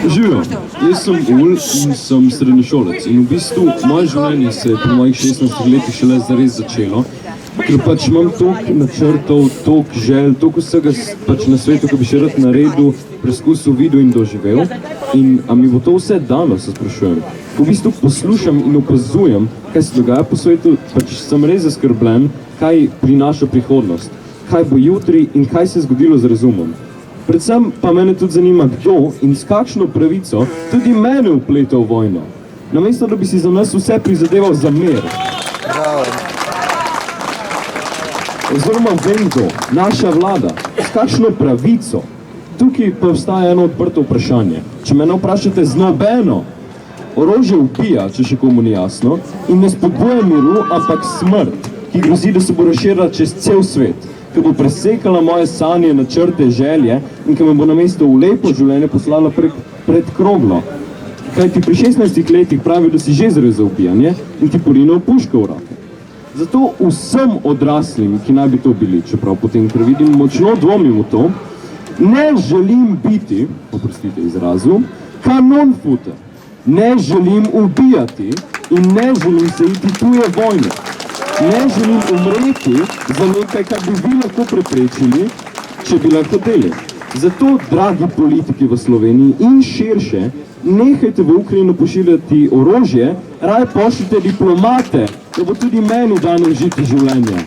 Živijo, jaz sem Ul in sem srednješolec in v bistvu moje življenje se je po mojih 16 letih šele zares začelo, ker pač imam toliko načrtov, toliko želj, toliko vsega pač na svetu, ko bi še rad naredil, preskusil, videl in doživel. In a mi bo to vse dano, se sprašujem. V bistvu poslušam in opazujem, kaj se dogaja po svetu, pač sem res zaskrbljen, kaj prinaša prihodnost, kaj bo jutri in kaj se je zgodilo z razumom. Predvsem pa mene tudi zanima, kdo in s kakšno pravico tudi mene vpleta v vojno. Namesto, da bi si za nas vse prizadeval za mir. Oziroma vem kdo, naša vlada, s kakšno pravico. Tukaj pa vstaja eno odprto vprašanje. Če mene vprašate z nobeno, orožje ubija, če še komu ni jasno, in ne spodbuja miru, ampak smrt, ki grozi, da se bo razširila čez cel svet, ki bo presekala moje sanje, načrte, želje in ki me bo namesto v lepo življenje poslala pred kroglo. Kajti pri 16 letih pravi, da si že zrel za ubijanje in ti porine puško v roke. Zato vsem odraslim, ki naj bi to bili, čeprav potem, ker vidim, močno dvomim v to, ne želim biti, oprostite izrazu, kanonfuter. Ne želim ubijati in ne želim se iti tuje vojne. Ne želim umreti za nekaj, kar bi vi lahko preprečili, če bi lahko hoteli. Zato, dragi politiki v Sloveniji in širše, nehajte v Ukrajino pošiljati orožje, raje pošljite diplomate, da bo tudi meni dano žiti življenje.